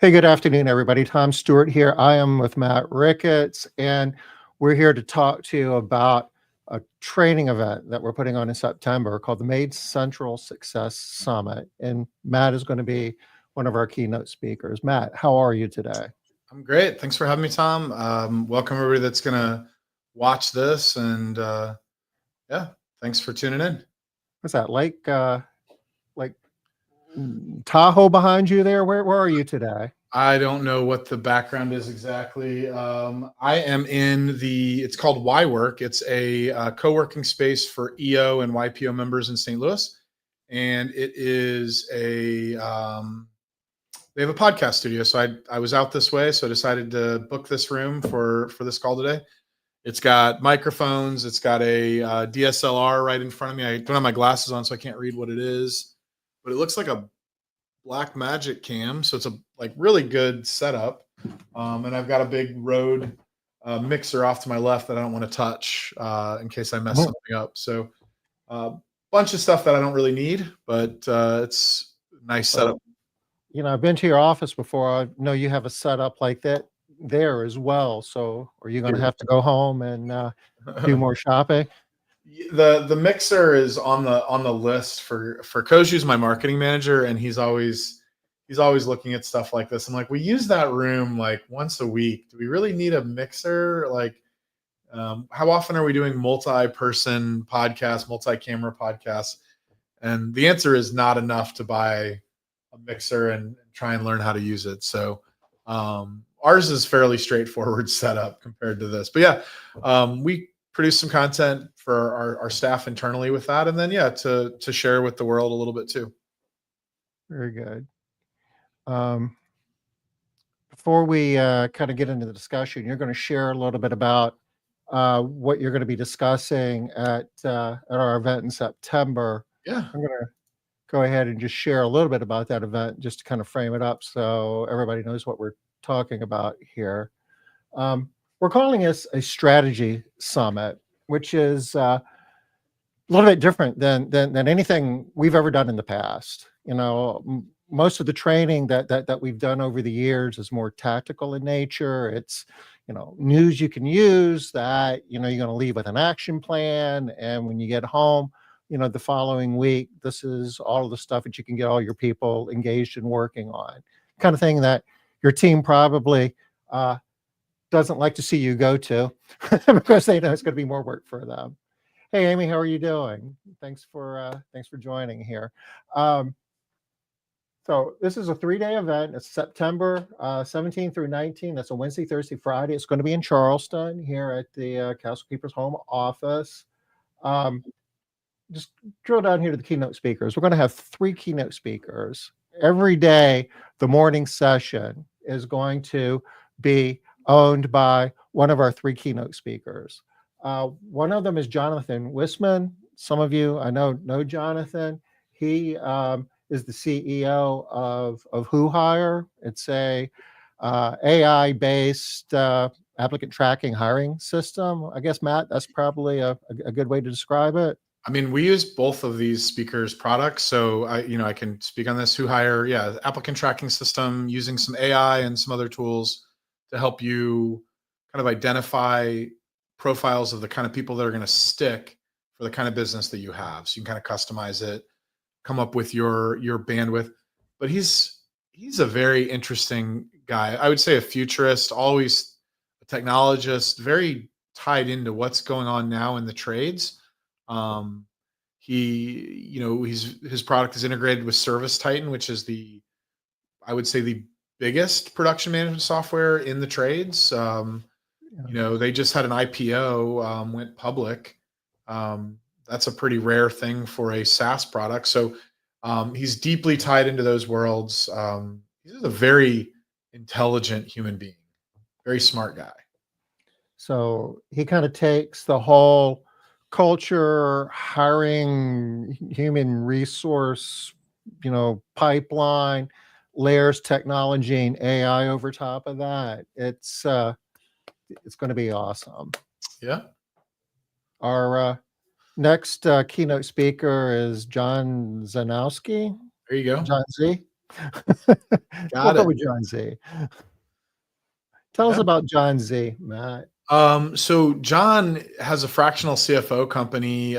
Hey, good afternoon, everybody. Tom Stewart here. I am with Matt Ricketts, and we're here to talk to you about a training event that we're putting on in September called the Maids Central Success Summit. And Matt is going to be one of our keynote speakers. Matt, how are you today? I'm great. Thanks for having me, Tom. Welcome everybody that's gonna watch this, and yeah, thanks for tuning in. What's that, like Tahoe behind you there? Where are you today? I don't know what the background is exactly. I am in it's called Y Work. It's a co-working space for EO and YPO members in St. Louis, and it is they have a podcast studio. So I was out this way, so I decided to book this room for this call today. It's got microphones. It's got a DSLR right in front of me. I don't have my glasses on, so I can't read what it is, but it looks like a Black Magic cam. So it's a really good setup. And I've got a big Rode mixer off to my left that I don't want to touch in case I mess something up. So a bunch of stuff that I don't really need, but it's a nice setup. I've been to your office before. I know you have a setup like that there as well. So are you going to have to go home and do more shopping? The mixer is on the list for Koju's my marketing manager, and he's always looking at stuff like this. I'm like, we use that room like once a week. Do we really need a mixer? How often are we doing multi-person podcasts, multi-camera podcasts? And the answer is not enough to buy a mixer and try and learn how to use it. So ours is fairly straightforward setup compared to this. But yeah, we produce some content for our staff internally with that, and then to share with the world a little bit too. Very good. Before we kind of get into the discussion, you're going to share a little bit about what you're going to be discussing at our event in September. Yeah. I'm going to go ahead and just share a little bit about that event just to kind of frame it up so everybody knows what we're talking about here. We're calling this a strategy summit, which is a little bit different than anything we've ever done in the past. Most of the training that we've done over the years is more tactical in nature. It's news you can use that you're going to leave with an action plan, and when you get home, the following week, this is all of the stuff that you can get all your people engaged in working on, kind of thing that your team probably doesn't like to see you go to because they know it's going to be more work for them. Hey, Amy, how are you doing? Thanks for joining here. So this is a 3-day event. It's September 17 through 19. That's a Wednesday, Thursday, Friday. It's going to be in Charleston here at the Castle Keepers home office. Just drill down here to the keynote speakers. We're going to have 3 keynote speakers. Every day, the morning session is going to be owned by one of our 3 keynote speakers. One of them is Jonathan Wisman. Some of you I know Jonathan. He is the CEO of WhoHire. It's a AI-based applicant tracking hiring system. I guess, Matt, that's probably a good way to describe it. I mean, we use both of these speakers' products, so I can speak on this. WhoHire, applicant tracking system using some AI and some other tools to help you kind of identify profiles of the kind of people that are going to stick for the kind of business that you have. So you can kind of customize it, come up with your bandwidth. But he's a very interesting guy. I would say a futurist, always a technologist, very tied into what's going on now in the trades. His product is integrated with Service Titan, which is I would say the biggest production management software in the trades. They just had an IPO, went public. That's a pretty rare thing for a SaaS product. So he's deeply tied into those worlds. He's a very intelligent human being, very smart guy. So he kind of takes the whole culture, hiring, human resource, pipeline, layers technology and AI over top of that. It's going to be awesome. Yeah. Our next keynote speaker is John Zanowski. There you go. John Z. We'll Got go it. with John Z. Tell us Yeah. about John Z, Matt. So John has a fractional CFO company.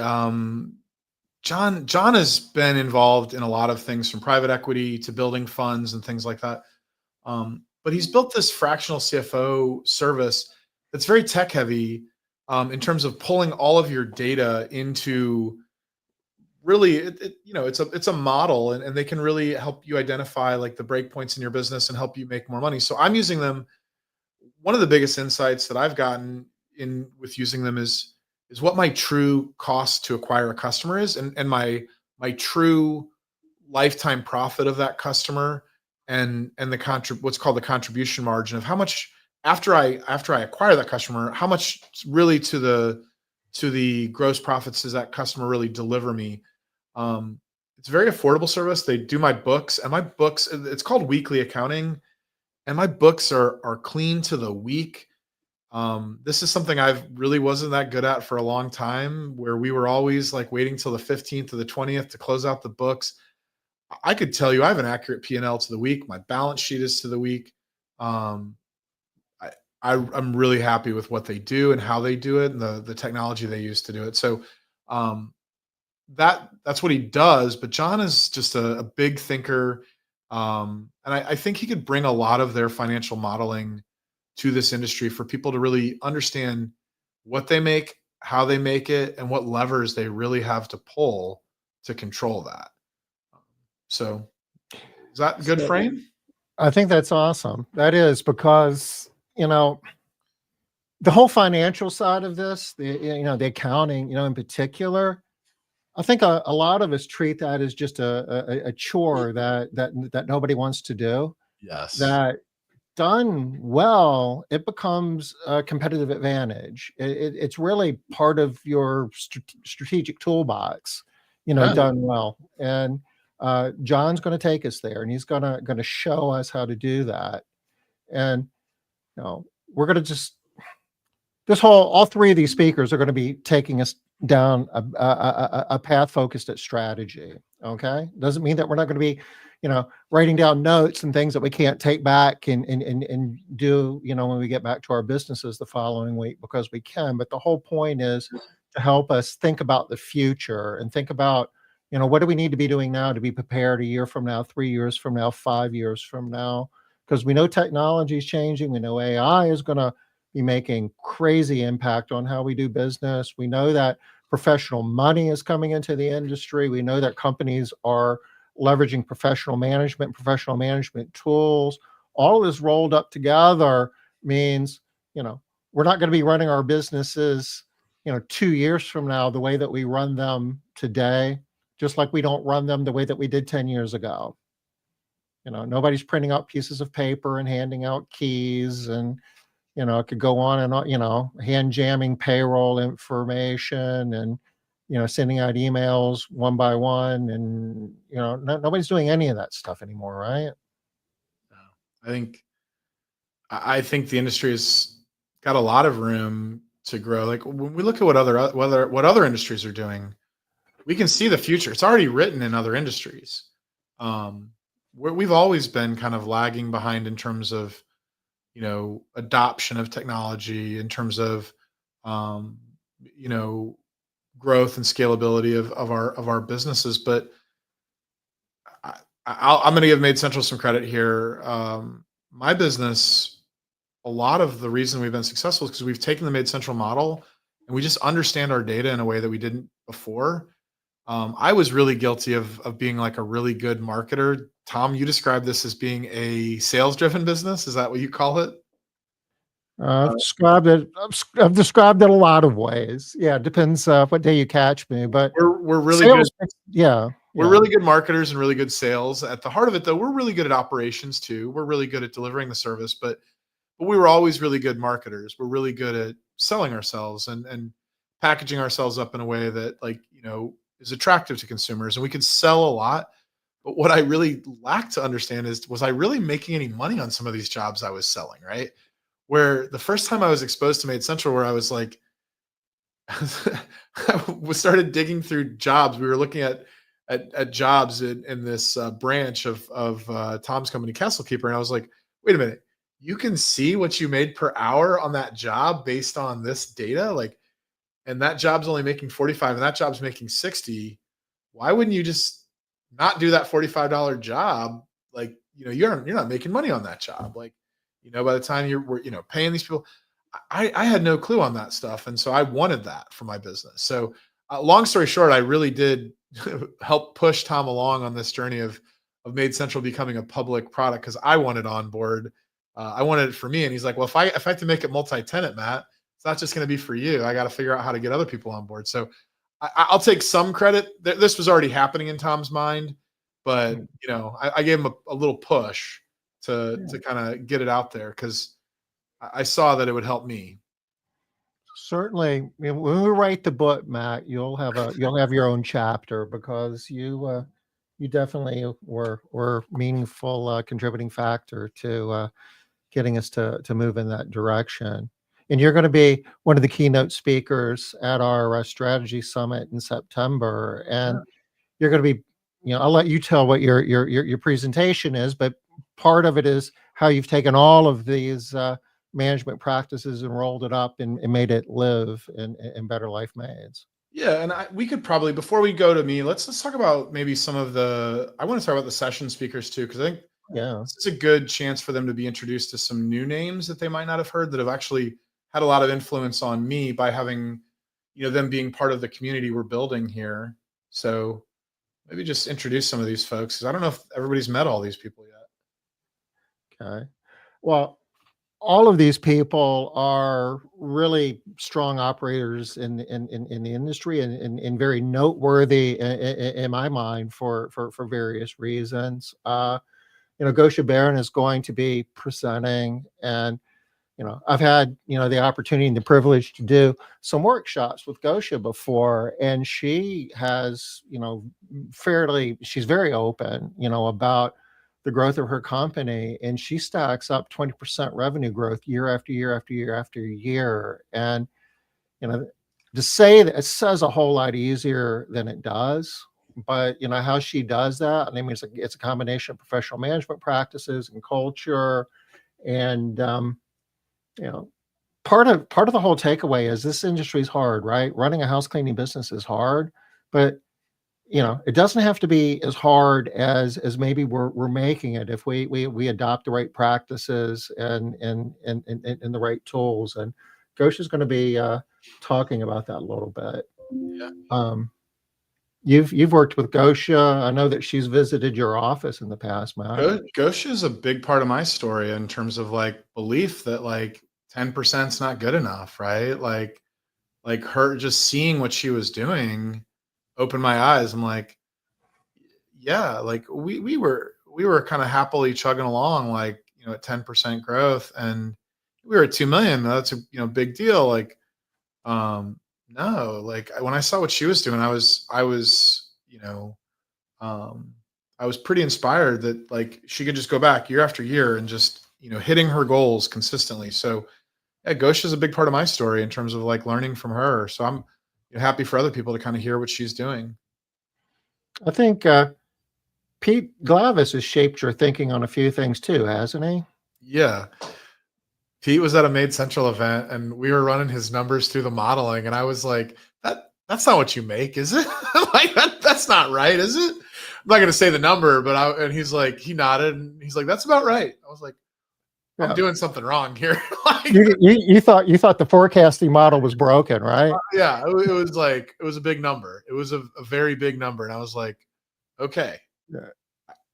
John has been involved in a lot of things from private equity to building funds and things like that. But he's built this fractional CFO service that's very tech heavy in terms of pulling all of your data into really it's a model, and they can really help you identify like the breakpoints in your business and help you make more money. So I'm using them. One of the biggest insights that I've gotten in with using them is what my true cost to acquire a customer is, and my true lifetime profit of that customer, and what's called the contribution margin of how much after I acquire that customer, how much really to the gross profits does that customer really deliver me. It's a very affordable service. They do my books, and my books, it's called weekly accounting, and my books are clean to the week. This is something I've really wasn't that good at for a long time, where we were always like waiting till the 15th or the 20th to close out the books. I could tell you I have an accurate P&L to the week. My balance sheet is to the week. Um, I, I'm really happy with what they do and how they do it, and the technology they use to do it. So um, that's what he does. But John is just a big thinker, and I think he could bring a lot of their financial modeling to this industry for people to really understand what they make, how they make it, and what levers they really have to pull to control that. So, is that a good So frame? I think that's awesome. That is because, you know, the whole financial side of this, the accounting, in particular, I think a lot of us treat that as just a chore that nobody wants to do. Yes. That done well, it becomes a competitive advantage. It's really part of your strategic toolbox, Yeah. done well. And John's going to take us there, and he's going to show us how to do that. And we're going to just all three of these speakers are going to be taking us down a path focused at strategy. Okay, doesn't mean that we're not going to be, writing down notes and things that we can't take back and do, when we get back to our businesses the following week, because we can. But the whole point is to help us think about the future and think about, what do we need to be doing now to be prepared a year from now, 3 years from now, 5 years from now, because we know technology is changing. We know AI is going to be making crazy impact on how we do business. We know that professional money is coming into the industry. We know that companies are leveraging professional management tools. All this rolled up together means, we're not going to be running our businesses, 2 years from now the way that we run them today, just like we don't run them the way that we did 10 years ago. Nobody's printing out pieces of paper and handing out keys, and it could go on and on, hand jamming payroll information, and, sending out emails one by one. And, nobody's doing any of that stuff anymore, right? I think I think the industry has got a lot of room to grow. Like when we look at what other industries are doing, we can see the future. It's already written in other industries. We've always been kind of lagging behind in terms of adoption of technology, in terms of um, you know growth and scalability of our businesses. But I'm going to give Made Central some credit here. My business, a lot of the reason we've been successful is because we've taken the Made Central model and we just understand our data in a way that we didn't before. I was really guilty of being like a really good marketer. Tom, you described this as being a sales driven business. Is that what you call it? I've described it. I've described it a lot of ways. Yeah, it depends what day you catch me. But We're really good. sales, yeah, We're yeah. really good marketers and really good sales. At the heart of it, though, we're really good at operations too. We're really good at delivering the service, but we were always really good marketers. We're really good at selling ourselves and packaging ourselves up in a way that is attractive to consumers, and we could sell a lot. But what I really lacked to understand is, was I really making any money on some of these jobs I was selling, right? Where the first time I was exposed to Made Central, where I was like, we started digging through jobs. We were looking at at jobs in this branch of Tom's company, Castle Keeper, and I was like, wait a minute, you can see what you made per hour on that job based on this data, like, and that job's only making 45, and that job's making 60. Why wouldn't you just not do that $45 job? Like, you're not making money on that job. Like, by the time we're paying these people, I had no clue on that stuff, and so I wanted that for my business. So, long story short, I really did help push Tom along on this journey of Made Central becoming a public product because I wanted on board. I wanted it for me, and he's like, "Well, if I have to make it multi-tenant, Matt, it's not just going to be for you. I got to figure out how to get other people on board." So, I'll take some credit. This was already happening in Tom's mind, but I gave him a little push to kind of get it out there because I saw that it would help me. Certainly, when we write the book, Matt, you'll have your own chapter because you definitely were meaningful contributing factor to getting us to move in that direction. And you're going to be one of the keynote speakers at our strategy summit in September, and you're going to be, I'll let you tell what your presentation is, but part of it is how you've taken all of these management practices and rolled it up and made it live in Better Life Maids. Yeah, and we could probably, before we go to me, let's talk about maybe some of I want to talk about the session speakers too, because I think this is a good chance for them to be introduced to some new names that they might not have heard that have actually had a lot of influence on me by having, them being part of the community we're building here. So maybe just introduce some of these folks because I don't know if everybody's met all these people yet. Okay. Well, all of these people are really strong operators in the industry and very noteworthy in my mind for various reasons. Gosha Barron is going to be presenting, and I've had the opportunity and the privilege to do some workshops with Gosha before, and she has she's very open about the growth of her company, and she stacks up 20% revenue growth year after year after year after year. And to say that, it says a whole lot easier than it does, but how she does that, I mean, it's a combination of professional management practices and culture, and part of the whole takeaway is this industry is hard, right? Running a house cleaning business is hard, but it doesn't have to be as hard as maybe we're making it if we adopt the right practices and the right tools. And Gosha is going to be talking about that a little bit. Yeah. You've worked with Gosha. I know that she's visited your office in the past, Matt. Gosha is a big part of my story in terms of like belief that like 10% is not good enough, right? Like her just seeing what she was doing opened my eyes. I'm like, yeah, like we were kind of happily chugging along, like, at 10% growth, and we were at 2 million. That's a big deal. Like, no, like when I saw what she was doing, I was I was pretty inspired that like she could just go back year after year and just hitting her goals consistently. So yeah, Gosha is a big part of my story in terms of like learning from her. So I'm happy for other people to kind of hear what she's doing. I think Pete Glavis has shaped your thinking on a few things too, hasn't he? Yeah. Pete was at a Made Central event and we were running his numbers through the modeling, and I was like, that's not what you make, is it? Like that's not right, is it? I'm not going to say the number, but and he's like, he nodded and he's like, that's about right. I was like, I'm doing something wrong here. Like, you thought the forecasting model was broken, right? Yeah, it was a big number. It was a very big number, and I was like, okay,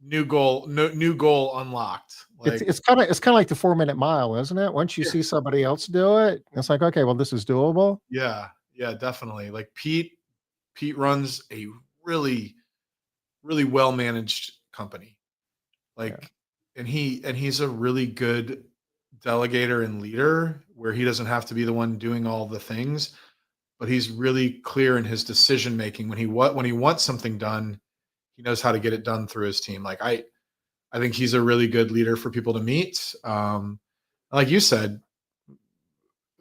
new goal unlocked. Like, it's kind of like the 4-minute mile, isn't it? Once you see somebody else do it, it's like, okay, well, this is doable. Yeah, definitely. Like Pete runs a really, really well managed company. Like, and he's a really good delegator and leader where he doesn't have to be the one doing all the things, but he's really clear in his decision making. When he wants something done, he knows how to get it done through his team. Like I think he's a really good leader for people to meet. Like you said,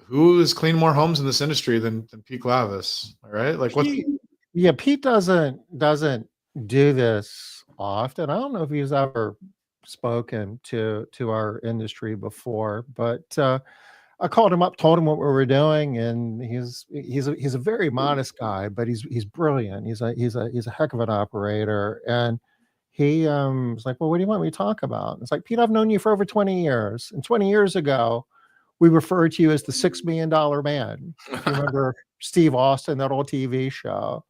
who has cleaned more homes in this industry than Pete Glavis? All right. Like Pete doesn't do this often. I don't know if he's ever spoken to our industry before, but I called him up, told him what we were doing, and he's a very modest guy, but he's brilliant. He's a heck of an operator, and he was like, "Well, what do you want me to talk about?" It's like, "Pete, I've known you for over 20 years, and 20 years ago, we referred to you as the $6 million man. If you remember Steve Austin, that old TV show."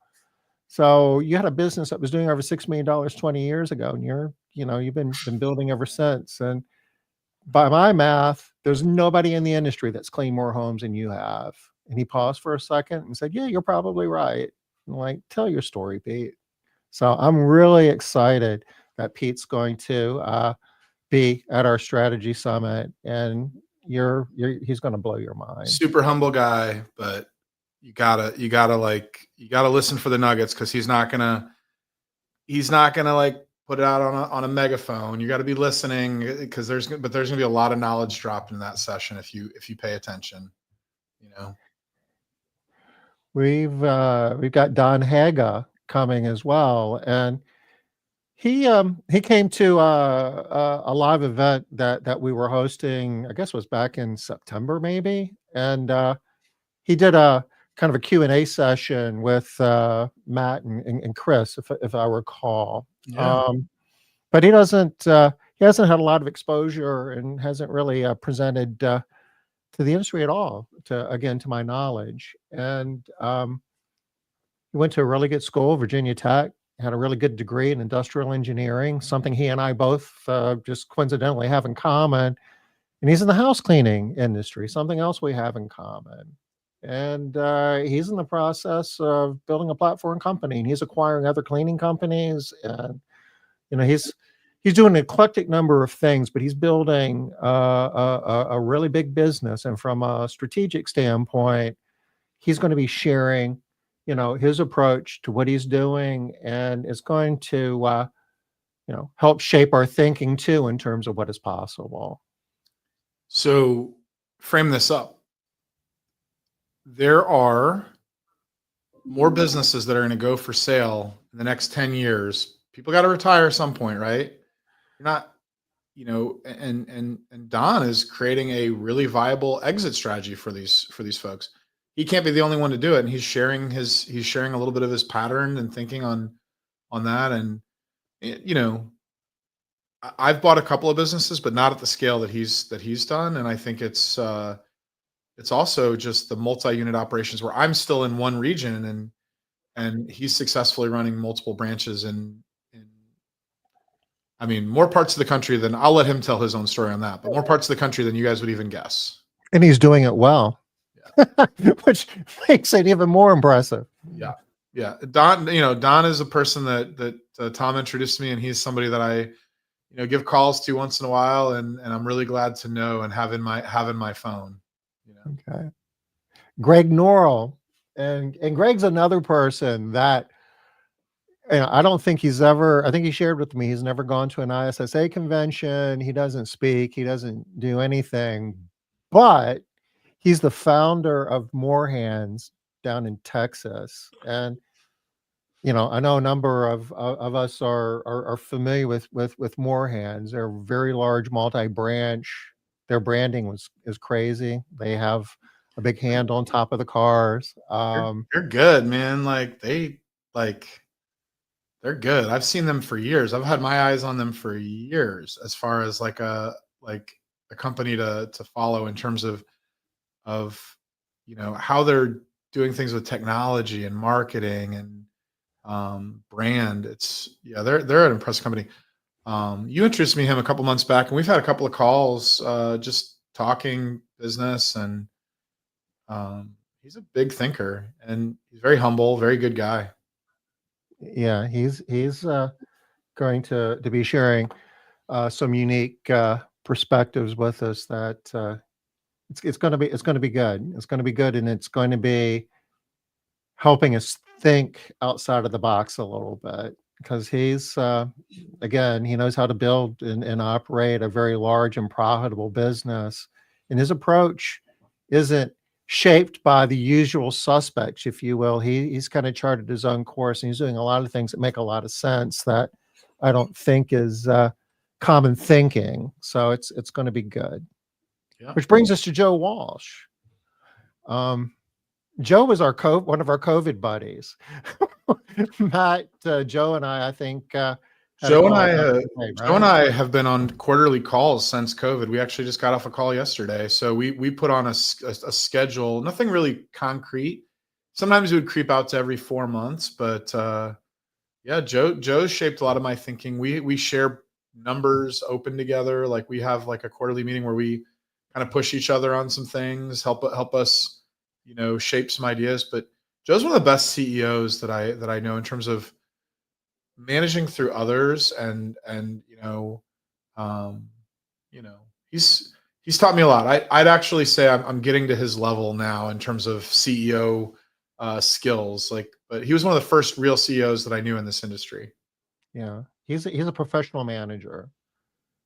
So you had a business that was doing over $6 million 20 years ago, and you've been building ever since. And by my math, there's nobody in the industry that's cleaned more homes than you have. And he paused for a second and said, "Yeah, you're probably right." I'm like, "Tell your story, Pete." So I'm really excited that Pete's going to be at our strategy summit, and he's going to blow your mind. Super humble guy, but you gotta listen for the nuggets, because he's not gonna like put it out on a megaphone. You got to be listening, because there's gonna be a lot of knowledge dropped in that session if you pay attention. You know. We've got Don Haga coming as well, and he came to a live event that we were hosting. I guess it was back in September, maybe, and he did a kind of a Q&A session with Matt and Chris, if I recall. Yeah. But he hasn't had a lot of exposure and hasn't really presented to the industry at all, to my knowledge. And he went to a really good school, Virginia Tech, had a really good degree in industrial engineering, something he and I both just coincidentally have in common. And he's in the house cleaning industry, something else we have in common. And he's in the process of building a platform company, and he's acquiring other cleaning companies. And he's doing an eclectic number of things, but he's building a really big business. And from a strategic standpoint, he's going to be sharing, his approach to what he's doing, and it's going to, help shape our thinking too in terms of what is possible. So frame this up. There are more businesses that are going to go for sale in the next 10 years. People got to retire at some point, right? You're not, and Don is creating a really viable exit strategy for these folks. He can't be the only one to do it, and he's sharing a little bit of his pattern and thinking on that. And I've bought a couple of businesses, but not at the scale that he's done. And I think it's also just the multi-unit operations where I'm still in one region, and he's successfully running multiple branches in I mean, more parts of the country than I'll let him tell his own story on that, but more parts of the country than you guys would even guess. And he's doing it well, Yeah. which makes it even more impressive. Yeah. Yeah. Don is a person that Tom introduced to me, and he's somebody that I, give calls to once in a while, and I'm really glad to know and have in my phone. Okay. Greg Norrell, and Greg's another person that I don't think I think he shared with me he's never gone to an ISSA convention. He doesn't speak, he doesn't do anything, but he's the founder of More Hands down in Texas. And I know a number of us are familiar with More Hands. They're very large multi-branch. Their branding is crazy. They have a big hand on top of the cars. You're good, man. They're good. I've seen them for years. I've had my eyes on them for years, as far as like a company to follow in terms of how they're doing things with technology and marketing and brand. They're an impressive company. You introduced me to him a couple months back, and we've had a couple of calls just talking business, and he's a big thinker, and he's very humble, very good guy. Yeah, he's going to be sharing some unique perspectives with us that it's going to be good. It's going to be good, and it's going to be helping us think outside of the box a little bit, because he's again, he knows how to build and operate a very large and profitable business, and his approach isn't shaped by the usual suspects, if you will. He's kind of charted his own course, and he's doing a lot of things that make a lot of sense that I don't think is common thinking. So it's going to be good. Yeah. Which brings us to Joe Walsh. Joe was one of our COVID buddies. Matt, Joe, and I think had a Joe and call I, about uh, it today, Joe and right? I have been on quarterly calls since COVID. We actually just got off a call yesterday, so we put on a schedule. Nothing really concrete. Sometimes we would creep out to every 4 months, but yeah, Joe's shaped a lot of my thinking. We share numbers open together. Like we have like a quarterly meeting where we kind of push each other on some things, help us, shape some ideas. But Joe's one of the best CEOs that I know in terms of managing through others and um you know he's taught me a lot. I'd actually say I'm getting to his level now in terms of CEO skills, like, but he was one of the first real CEOs that I knew in this industry. Yeah, he's a professional manager.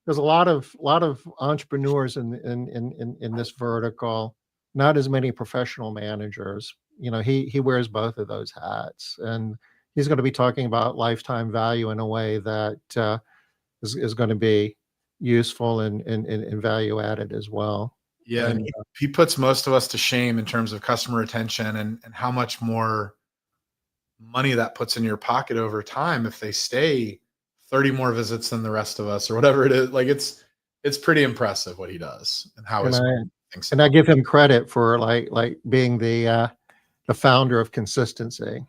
There's a lot of entrepreneurs in this vertical, not as many professional managers. He wears both of those hats, and he's going to be talking about lifetime value in a way that is going to be useful and value added as well. Yeah, and And he puts most of us to shame in terms of customer retention and how much more money that puts in your pocket over time if they stay 30 more visits than the rest of us or whatever it is. Like it's pretty impressive what he does and how and his I thinks and I about give him credit for like being the founder of consistency. it.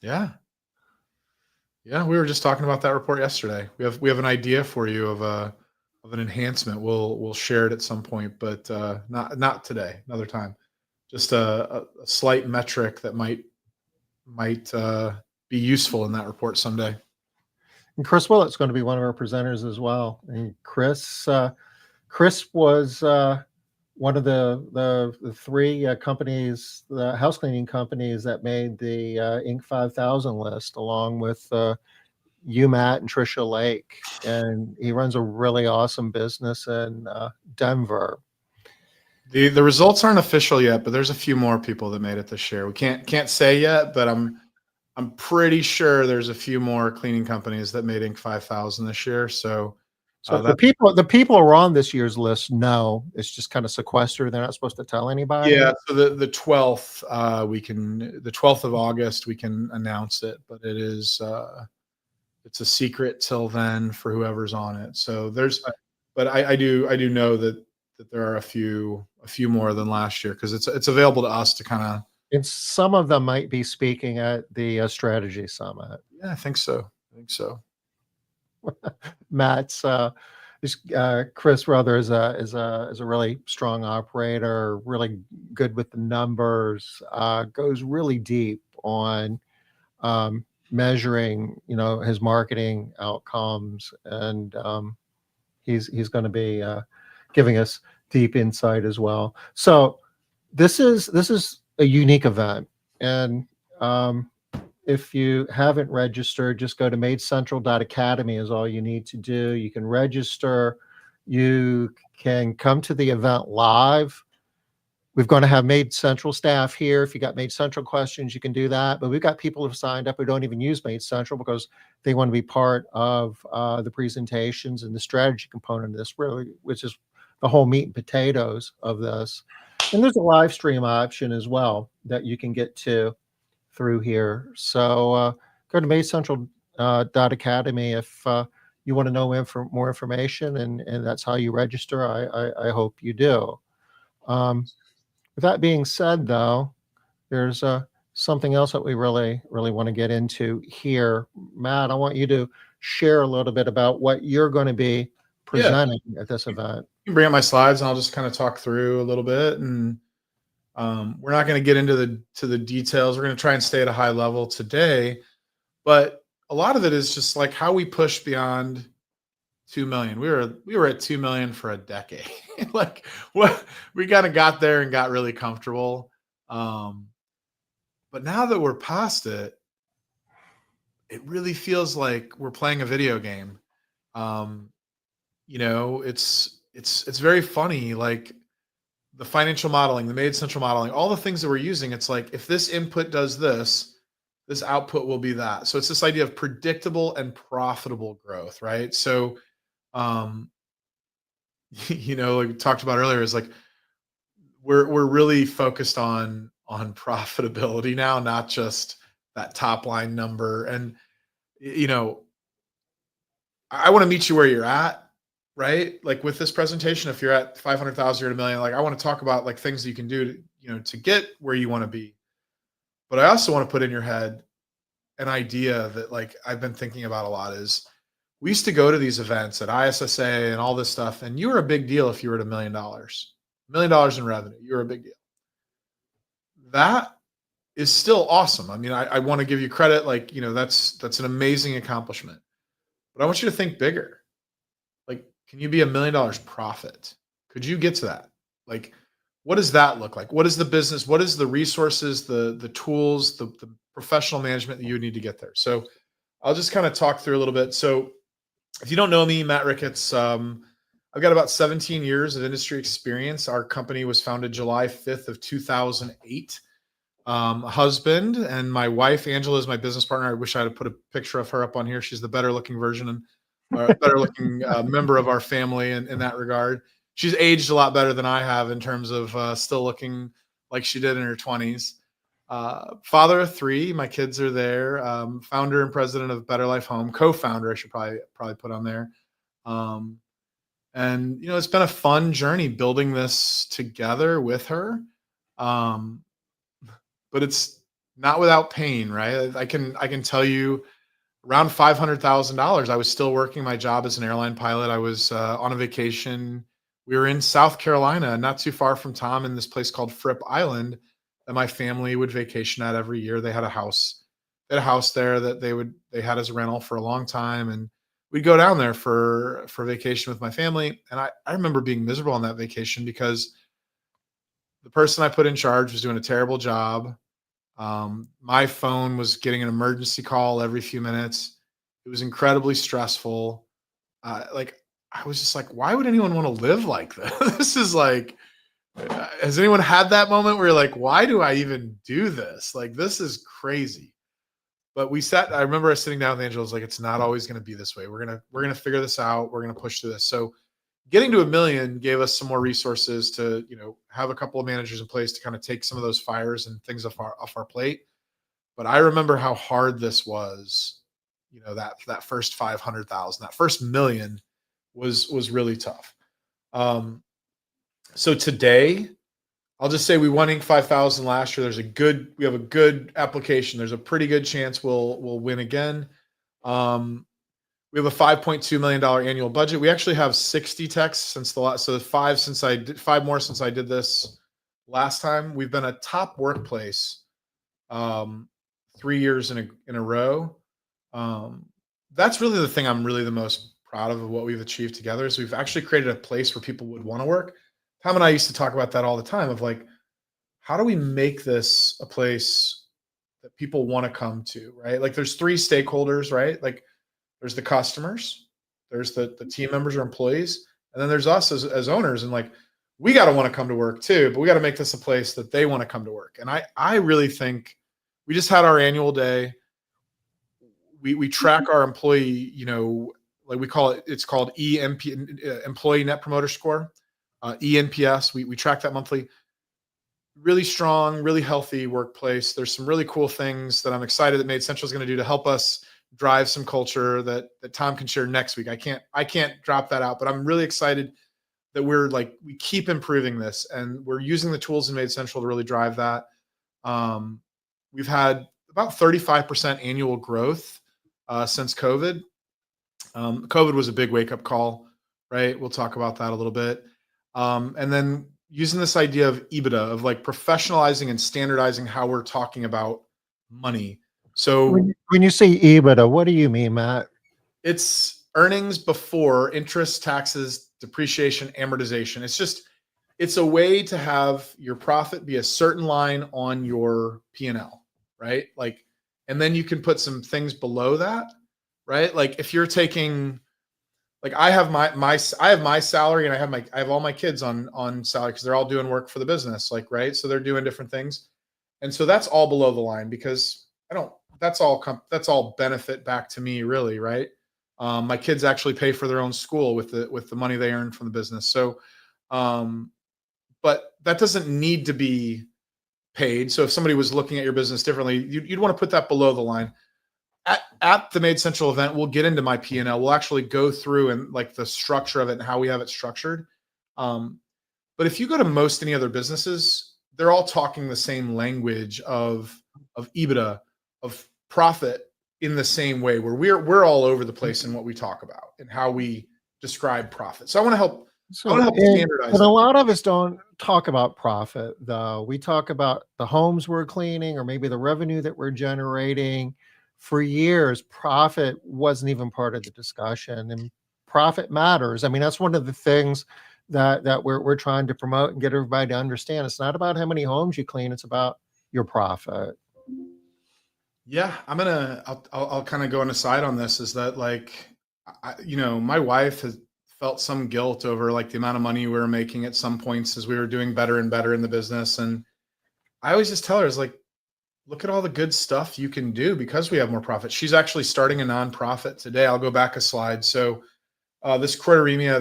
Yeah. Yeah, we were just talking about that report yesterday. We have an idea for you of an enhancement. We'll share it at some point, but not today, another time. Just a slight metric that might be useful in that report someday. And Chris Willett's going to be one of our presenters as well. And Chris was one of the three companies, the house cleaning companies that made the Inc. 5000 list, along with you, Matt, and Trisha Lake. And he runs a really awesome business in Denver. The results aren't official yet, but there's a few more people that made it this year. We can't say yet, but I'm pretty sure there's a few more cleaning companies that made Inc. 5000 this year. So So that the people who are on this year's list know it's just kind of sequestered. They're not supposed to tell anybody. yeah. So the 12th the 12th of August we can announce it, but it's a secret till then for whoever's on it. So but I do know that there are a few more than last year because it's available to us to kind of. And some of them might be speaking at the strategy summit. Yeah, I think so. Matt's Chris Ruther is a really strong operator, really good with the numbers, goes really deep on measuring, his marketing outcomes, and he's going to be giving us deep insight as well. So this is a unique event, and if you haven't registered, just go to maidcentral.academy is all you need to do. You can register. You can come to the event live. We're going to have Maid Central staff here. If you got Maid Central questions, you can do that. But we've got people who've signed up who don't even use Maid Central because they want to be part of the presentations and the strategy component of this, really, which is the whole meat and potatoes of this. And there's a live stream option as well that you can get to through here. So go to maidcentral.academy if you want to know more information, and that's how you register. I hope you do. With that being said, though, there's something else that we really want to get into here. Matt, I want you to share a little bit about what you're going to be Yeah, presenting at this event. you can bring up my slides and I'll just kind of talk through a little bit. And we're not going to get into the details. We're going to try and stay at a high level today, but a lot of it is just like how we push beyond 2 million. We were at 2 million for a decade. Like what we kind of got there and got really comfortable. But now that we're past it, it really feels like we're playing a video game. It's very funny. Like the financial modeling, the Maids central modeling, all the things that we're using, it's like, if this input does this, this output will be that. So it's this idea of predictable and profitable growth, right? So, um, like we talked about earlier, is like we're really focused on profitability now, not just that top line number. And you know, I want to meet you where you're at, right? Like with this presentation, if you're at 500,000 or a million, like I want to talk about like things that you can do to, to get where you want to be. But I also want to put in your head an idea that like I've been thinking about a lot is we used to go to these events at ISSA and all this stuff, and you were a big deal if you were at $1 million in revenue. You were a big deal. That is still awesome. I mean, I want to give you credit, like, that's an amazing accomplishment. But I want you to think bigger. Like, can you be $1 million profit? Could you get to that? Like, what does that look like? What is the business? What is the resources, the tools, the professional management that you would need to get there? So I'll just kind of talk through a little bit. So if you don't know me, Matt Ricketts, I've got about 17 years of industry experience. Our company was founded July 5th of 2008. Husband, and my wife, Angela, is my business partner. I wish I had put a picture of her up on here. She's the better looking version and better looking member of our family in that regard. She's aged a lot better than I have in terms of still looking like she did in her 20s. Father of 3, my kids are there. Founder and president of Better Life Home, co-founder, I should probably put on there. And it's been a fun journey building this together with her. But it's not without pain, right? I can tell you around $500,000, I was still working my job as an airline pilot. I was on a vacation. We were in South Carolina, not too far from Tom, in this place called Fripp Island that my family would vacation at every year. They had a house. They had a house there that they had as a rental for a long time. And we'd go down there for vacation with my family. And I remember being miserable on that vacation because the person I put in charge was doing a terrible job. My phone was getting an emergency call every few minutes. It was incredibly stressful. Like I was just like, why would anyone want to live like this? This is like, has anyone had that moment where you're like, why do I even do this? Like, this is crazy. But I remember us sitting down with Angela, was like, it's not always going to be this way. We're going to figure this out. We're going to push through this. So getting to $1 million gave us some more resources to, have a couple of managers in place to kind of take some of those fires and things off our plate. But I remember how hard this was, that first 500,000, that first $1 million was really tough. So today, I'll just say we won Inc. 5000 last year. We have a good application. There's a pretty good chance we'll win again. We have a $5.2 million annual budget. We actually have 60 techs since the last, so 5 more since I did this last time. We've been a top workplace 3 years in a row. That's really the thing I'm really the most proud of what we've achieved together is we've actually created a place where people would want to work. Tom and I used to talk about that all the time of like, how do we make this a place that people want to come to, right? Like there's 3 stakeholders, right? Like there's the customers, there's the team members or employees, and then there's us as owners. And like, we got to want to come to work too, but we got to make this a place that they want to come to work. And I really think we just had our annual day. We track our employee, like we call it, it's called Employee Net Promoter Score, ENPS. We track that monthly. Really strong, really healthy workplace. There's some really cool things that I'm excited that Made Central is going to do to help us drive some culture that Tom can share next week. I can't drop that out, but I'm really excited that we keep improving this and we're using the tools in Made Central to really drive that. We've had about 35% annual growth since COVID. COVID was a big wake up call, right? We'll talk about that a little bit. And then using this idea of EBITDA, of like professionalizing and standardizing how we're talking about money. So when you say EBITDA, what do you mean, Matt? It's earnings before interest, taxes, depreciation, amortization. It's a way to have your profit be a certain line on your P&L, right? Like, and then you can put some things below that, right? Like if you're taking like I have I have my salary, and I have all my kids on salary because they're all doing work for the business, like, right? So they're doing different things. And so that's all below the line because I don't, that's all benefit back to me, really, right? My kids actually pay for their own school with the money they earn from the business. So, um, but that doesn't need to be paid. So if somebody was looking at your business differently, you'd want to put that below the line. At the Made Central event, we'll get into my P&L. We'll actually go through and like the structure of it and how we have it structured. Um, but if you go to most any other businesses, they're all talking the same language of EBITDA, of profit in the same way, where we're all over the place in what we talk about and how we describe profit. So I want to help So, standardize but a that. lot of us don't talk about profit, though. We talk about the homes we're cleaning or maybe the revenue that we're generating. For years, profit wasn't even part of the discussion, and profit matters. I mean, that's one of the things that we're trying to promote and get everybody to understand. It's not about how many homes you clean; it's about your profit. Yeah, I'll kind of go on a side on this, is that like, my wife has felt some guilt over like the amount of money we were making at some points as we were doing better and better in the business. And I always just tell her, is like, look at all the good stuff you can do because we have more profit. She's actually starting a nonprofit today. I'll go back a slide. So this Croideremia,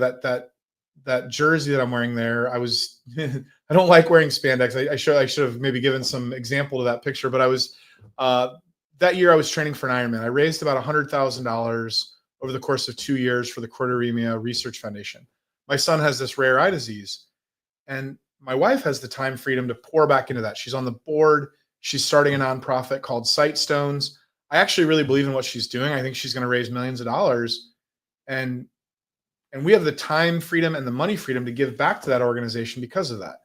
that jersey that I'm wearing there, I was I don't like wearing spandex. I should have maybe given some example to that picture, but I was uh, that year I was training for an Ironman. I raised about $100,000 over the course of 2 years for the Croideremia Research Foundation. My son has this rare eye disease, and my wife has the time freedom to pour back into that. She's on the board. She's starting a nonprofit called Sight Stones. I actually really believe in what she's doing. I think she's going to raise millions of dollars, and we have the time freedom and the money freedom to give back to that organization because of that.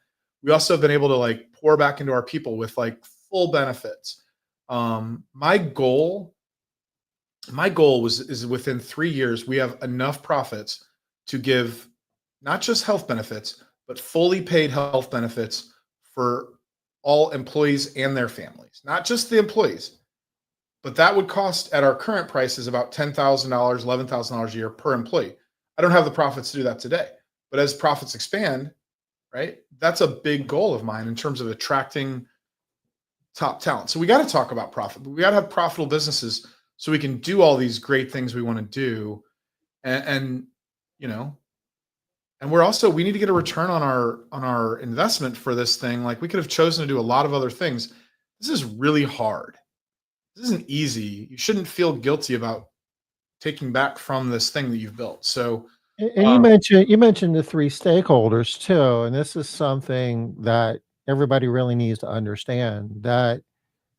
We also have been able to like pour back into our people with like full benefits. My goal is within 3 years, we have enough profits to give not just health benefits, but fully paid health benefits for all employees and their families, not just the employees. But that would cost at our current prices about $10,000, $11,000 a year per employee. I don't have the profits to do that today, but as profits expand, right, that's a big goal of mine in terms of attracting top talent. So we got to talk about profit, but we got to have profitable businesses so we can do all these great things we want to do. And you know, and we need to get a return on our investment for this thing. Like, we could have chosen to do a lot of other things. This is really hard. This isn't easy. You shouldn't feel guilty about taking back from this thing that you've built. So, And um, you mentioned the three stakeholders too, and this is something that everybody really needs to understand, that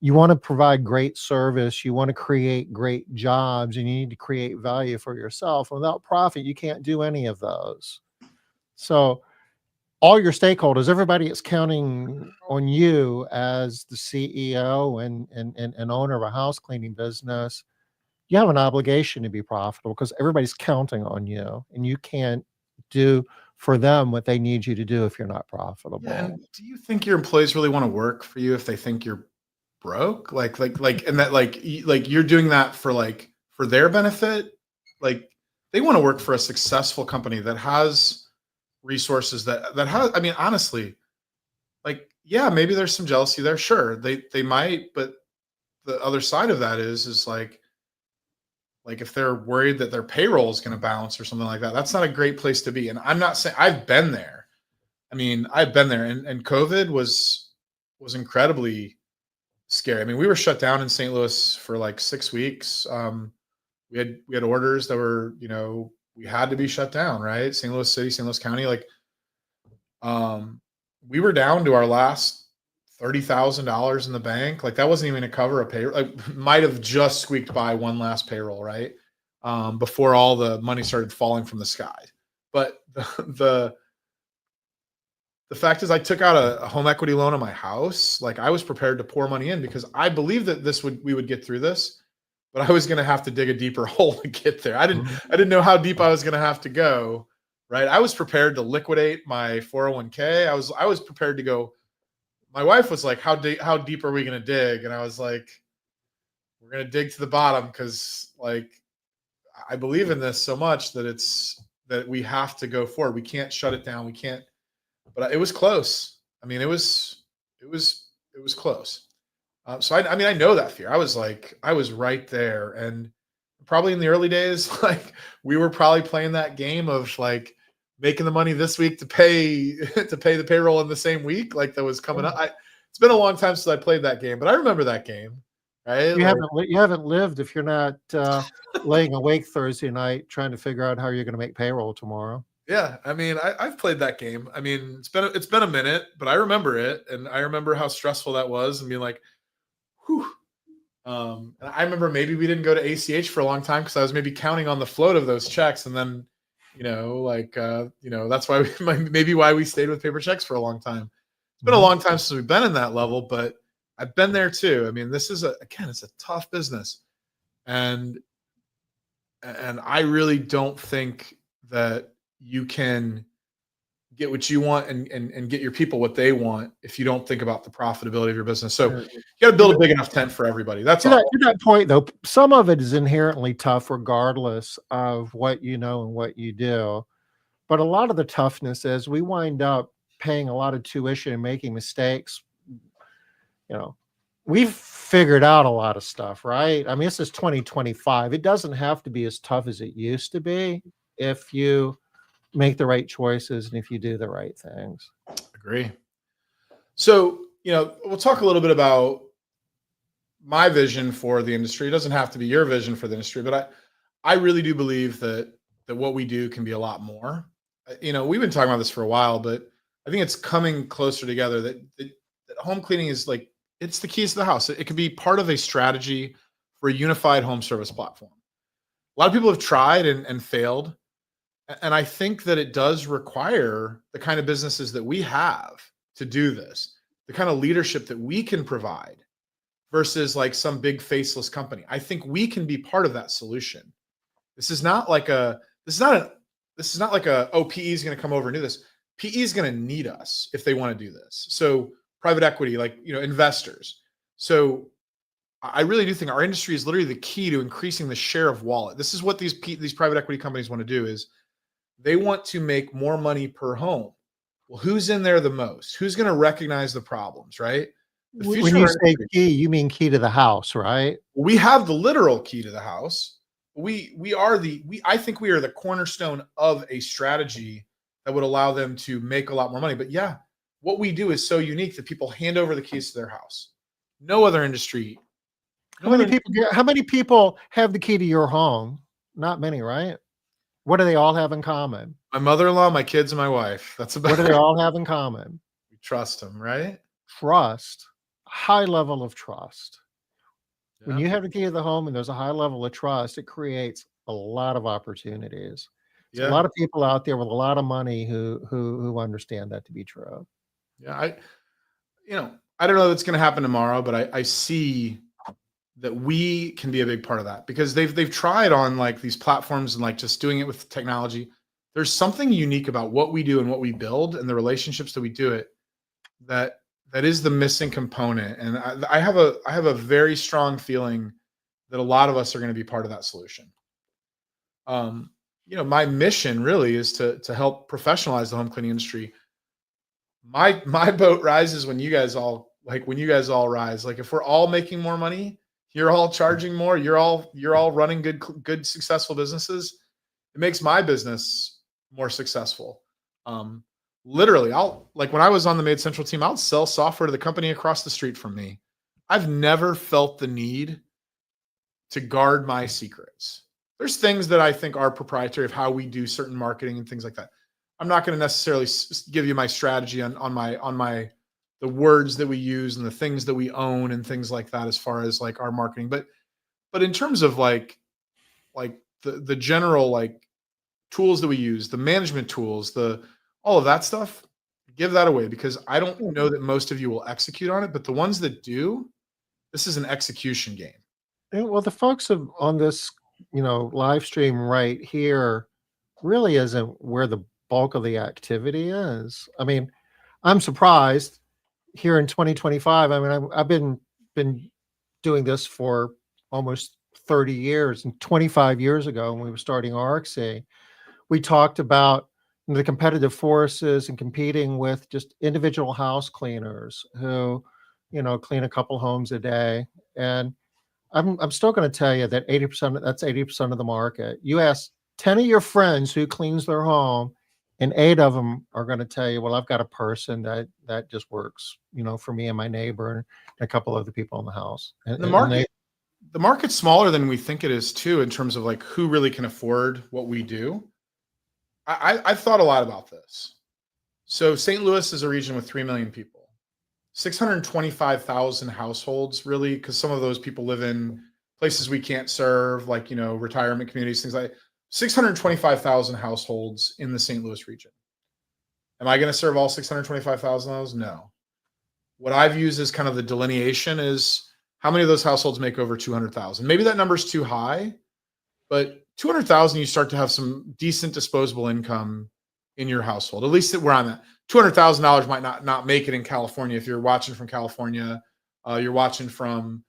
you want to provide great service, you want to create great jobs, and you need to create value for yourself. Without profit, you can't do any of those. So all your stakeholders, everybody is counting on you as the CEO and owner of a house cleaning business. You have an obligation to be profitable because everybody's counting on you, and you can't do for them what they need you to do if you're not yeah. profitable. And do you think your employees really want to work for you if they think you're broke? And that like you're doing that for for their benefit? Like, they want to work for a successful company that has resources, that has, I mean, honestly, like, yeah, maybe there's some jealousy there. Sure, they might, but the other side of that is like if they're worried that their payroll is going to bounce or something like that, that's not a great place to be. And I'm not saying, I've been there. I mean, I've been there, and COVID was incredibly scary. I mean, we were shut down in St. Louis for like 6 weeks. We had orders that were, we had to be shut down, right? St. Louis City, St. Louis County, like, um, we were down to our last $30,000 in the bank. Like, that wasn't even to cover a payroll. Like, might have just squeaked by one last payroll, right? Before all the money started falling from the sky. But the fact is, I took out a home equity loan on my house. Like, I was prepared to pour money in because I believed that we would get through this, but I was going to have to dig a deeper hole to get there. I didn't know how deep I was going to have to go. Right. I was prepared to liquidate my 401k. I was prepared to go. My wife was like, how deep are we going to dig? And I was like, we're going to dig to the bottom. Cause like, I believe in this so much that we have to go forward. We can't shut it down. We can't. But it was close. I mean, it was close. So I mean, I know that fear. I was right there, and probably in the early days, like we were probably playing that game of like making the money this week to pay the payroll in the same week, like that was coming up. It's been a long time since I played that game, but I remember that game, right? You haven't lived if you're not laying awake Thursday night trying to figure out how you're going to make payroll tomorrow. Yeah, I mean, I've played that game. I mean, it's been a minute, but I remember it, and I remember how stressful that was, and being like, whew. And I remember maybe we didn't go to ACH for a long time because I was maybe counting on the float of those checks, and then, that's why maybe why we stayed with paper checks for a long time. It's been a long time since we've been in that level, but I've been there too. I mean, this is it's a tough business, and I really don't think that you can get what you want and get your people what they want if you don't think about the profitability of your business. So you got to build a big enough tent for everybody. That's all. To that point, though, some of it is inherently tough regardless of what you know and what you do. But a lot of the toughness is we wind up paying a lot of tuition and making mistakes. We've figured out a lot of stuff, right? I mean, this is 2025. It doesn't have to be as tough as it used to be if you make the right choices and if you do the right things. Agree. So, we'll talk a little bit about my vision for the industry. It doesn't have to be your vision for the industry, but I really do believe that what we do can be a lot more. We've been talking about this for a while, but I think it's coming closer together that home cleaning is like, it's the keys to the house. It could be part of a strategy for a unified home service platform. A lot of people have tried and failed. And I think that it does require the kind of businesses that we have to do this, the kind of leadership that we can provide versus like some big faceless company. I think we can be part of that solution. This is not like oh, PE is going to come over and do this. PE is going to need us if they want to do this. So private equity, investors. So I really do think our industry is literally the key to increasing the share of wallet. This is what these private equity companies want to do is they want to make more money per home. Well, who's in there the most? Who's going to recognize the problems, right? When you say key, you mean key to the house, right? We have the literal key to the house. I think we are the cornerstone of a strategy that would allow them to make a lot more money. But yeah, what we do is so unique that people hand over the keys to their house. No other industry. How many people have the key to your home? Not many, right? What do they all have in common? My mother-in-law, my kids, and my wife. That's about what do they all have in common? We trust them, right? Trust. High level of trust. Yeah. When you have the key to the home and there's a high level of trust, it creates a lot of opportunities. Yeah. A lot of people out there with a lot of money who understand that to be true. Yeah, I don't know that's going to happen tomorrow, but I see that we can be a big part of that because they've tried on like these platforms and like just doing it with technology. There's something unique about what we do and what we build and the relationships that we do it that is the missing component. And I have a very strong feeling that a lot of us are going to be part of that solution. My mission really is to help professionalize the home cleaning industry. My boat rises when you guys all rise. Like if we're all making more money, you're all charging more, you're all running good successful businesses. It makes my business more successful. Literally, when I was on the Maids Central team, I'll sell software to the company across the street from me. I've never felt the need to guard my secrets. There's things that I think are proprietary of how we do certain marketing and things like that. I'm not going to necessarily give you my strategy on the words that we use and the things that we own and things like that as far as like our marketing. But in terms of like the general like tools that we use, the management tools, all of that stuff, give that away because I don't know that most of you will execute on it, but the ones that do, this is an execution game. Well, the folks on this, live stream right here really isn't where the bulk of the activity is. I mean, I'm surprised here in 2025. I mean, I've been doing this for almost 30 years. And 25 years ago, when we were starting RXC, we talked about the competitive forces and competing with just individual house cleaners who, clean a couple homes a day. And I'm still going to tell you that 80%, that's 80% of the market. You ask 10 of your friends who cleans their home, and 8 of them are going to tell you, well, I've got a person that just works, for me and my neighbor and a couple other people in the house. And the market's smaller than we think it is too, in terms of like who really can afford what we do. I've thought a lot about this. So St. Louis is a region with 3 million people, 625,000 households, really, because some of those people live in places we can't serve, like, retirement communities, things like 625,000 households in the St. Louis region. Am I going to serve all 625,000 of those? No. What I've used as kind of the delineation is how many of those households make over 200,000. Maybe that number's too high, but 200,000, you start to have some decent disposable income in your household. At least where I'm at. $200,000 might not make it in California. If you're watching from California, you're watching from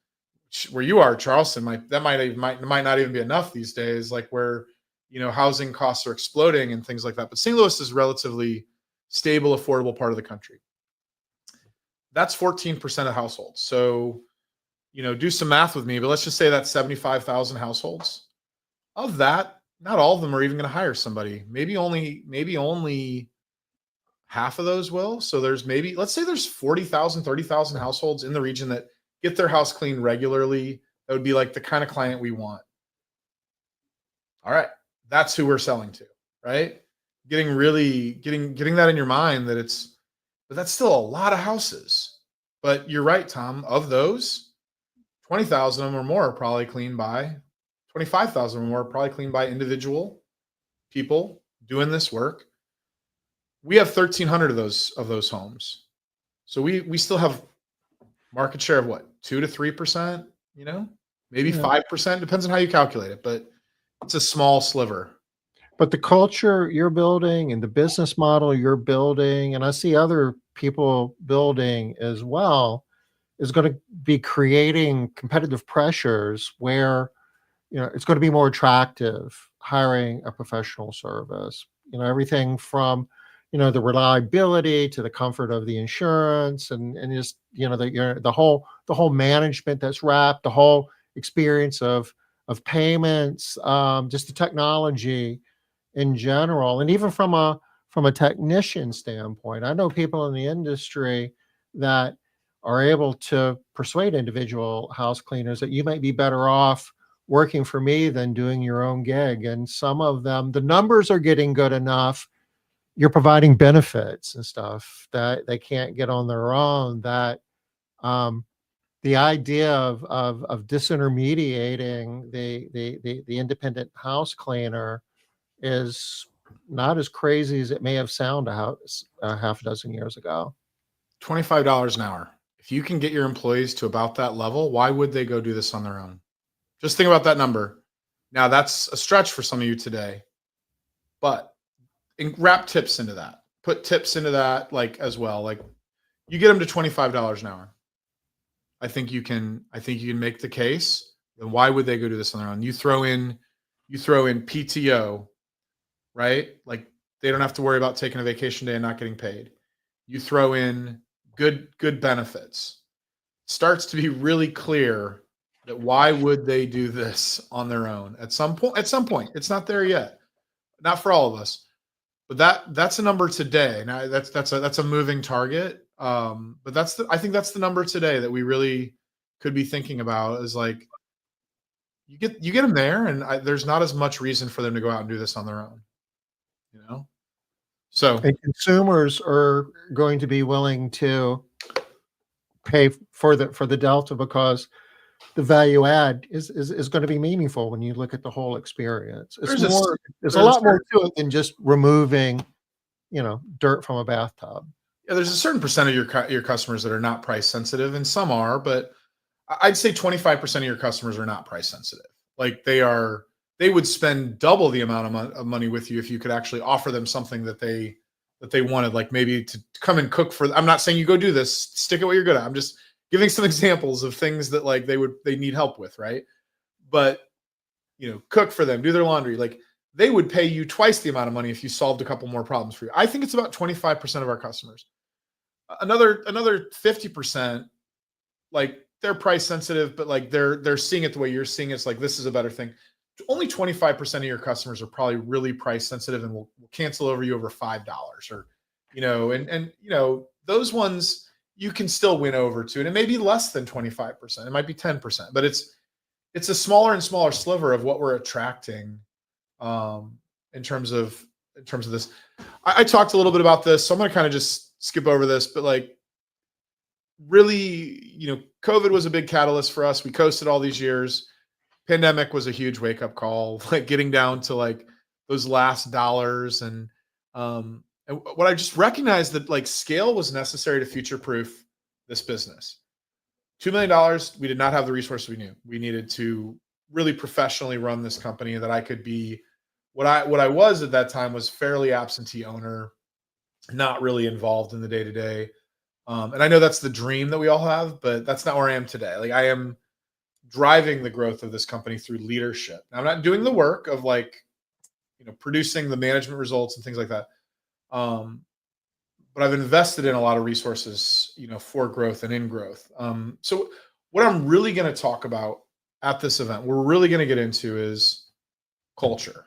where you are, Charleston. Might not even be enough these days. Like where housing costs are exploding and things like that. But St. Louis is relatively stable, affordable part of the country. That's 14% of households. So do some math with me. But let's just say that's 75,000 households. Of that, not all of them are even going to hire somebody. Maybe only half of those will. So let's say there's 40,000, 30,000 households in the region that get their house cleaned regularly. That would be like the kind of client we want. All right. That's who we're selling to, right? Getting that in your mind but that's still a lot of houses. But you're right, Tom. Of those, 20,000 of them or more are probably cleaned by 25,000 or more probably cleaned by individual people doing this work. We have 1,300 of those homes. So we still have market share of what, 2 to 3%, maybe 5%, depends on how you calculate it, but it's a small sliver. But the culture you're building and the business model you're building, and I see other people building as well, is going to be creating competitive pressures where it's going to be more attractive hiring a professional service. Everything from the reliability to the comfort of the insurance and just the whole management that's wrapped, the whole experience of payments, just the technology in general, and even from a technician standpoint. I know people in the industry that are able to persuade individual house cleaners that you might be better off working for me than doing your own gig. And some of them, the numbers are getting good enough. You're providing benefits and stuff that they can't get on their own. That the idea of disintermediating the independent house cleaner is not as crazy as it may have sounded a half a dozen years ago. $25 an hour. If you can get your employees to about that level, why would they go do this on their own? Just think about that number. Now, that's a stretch for some of you today, but wrap tips into that. Put tips into that, like, as well. Like, you get them to $25 an hour. I think you can make the case. Then why would they go do this on their own? You throw in PTO, right? Like, they don't have to worry about taking a vacation day and not getting paid. You throw in good benefits. Starts to be really clear that why would they do this on their own at some point? It's not there yet. Not for all of us. But that's a number today. Now that's a moving target. But I think that's the number today that we really could be thinking about, is like, you get them there, and there's not as much reason for them to go out and do this on their own. So, and consumers are going to be willing to pay for the delta, because the value add is going to be meaningful when you look at the whole experience. There's a lot more to it than just removing, dirt from a bathtub. Yeah, there's a certain percent of your customers that are not price sensitive, and some are, but I'd say 25% of your customers are not price sensitive. Like, they would spend double the amount of money with you if you could actually offer them something that they wanted, like maybe to come and cook for. I'm not saying you go do this, stick at what you're good at. I'm just giving some examples of things that, like, they need help with, right? but cook for them, do their laundry. Like they would pay you twice the amount of money if you solved a couple more problems for you. I think it's about 25% of our customers. Another 50%, like they're price sensitive, but like they're seeing it the way you're seeing it. It's like, this is a better thing. Only 25% of your customers are probably really price sensitive and will cancel over you over $5 or, those ones you can still win over to. And it may be less than 25%. It might be 10%, but it's a smaller and smaller sliver of what we're attracting in terms of this. I talked a little bit about this, so I'm going to kind of just skip over this, but like really, COVID was a big catalyst for us. We coasted all these years. Pandemic was a huge wake up call, like getting down to like those last dollars. And what I just recognized that like scale was necessary to future proof this business. $2 million, we did not have the resources we knew. We needed to really professionally run this company, that I could be what I was at that time was fairly absentee owner, not really involved in the day to day. And I know that's the dream that we all have, but that's not where I am today. Like I am driving the growth of this company through leadership. Now, I'm not doing the work of like, producing the management results and things like that. But I've invested in a lot of resources, for growth and in growth. So what I'm really going to talk about at this event, we're really going to get into is culture.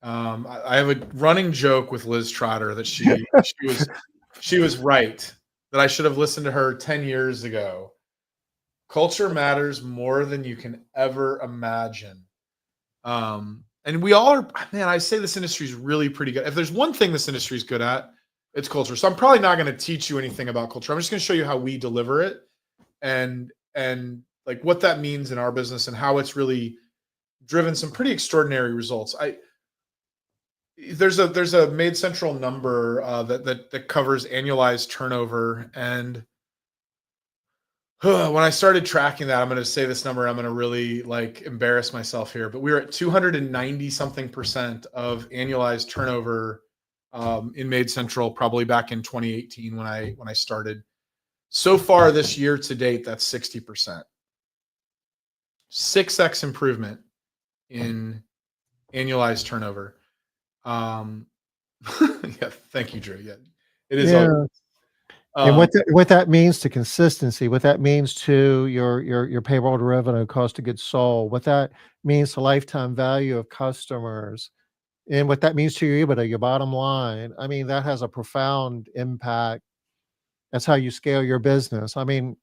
I have a running joke with Liz Trotter that she was right, that I should have listened to her 10 years ago. Culture matters more than you can ever imagine. And we all are, man, I say this industry is really pretty good. If there's one thing this industry is good at, it's culture. So I'm probably not going to teach you anything about culture. I'm just going to show you how we deliver it and like what that means in our business and how it's really driven some pretty extraordinary results. There's a Maids Central number that covers annualized turnover, and when I started tracking that, I'm going to say this number, I'm going to really like embarrass myself here, but we were at 290 something percent of annualized turnover in Maids Central, probably back in 2018 when I started. So far this year to date, that's 60%. 6x improvement in annualized turnover. Yeah, thank you, Drew. Yeah, it is. Yeah. And what that means to consistency, what that means to your payroll to revenue, cost of goods sold, what that means to lifetime value of customers, and what that means to your EBITDA, your bottom line. I mean, that has a profound impact. That's how you scale your business. I mean,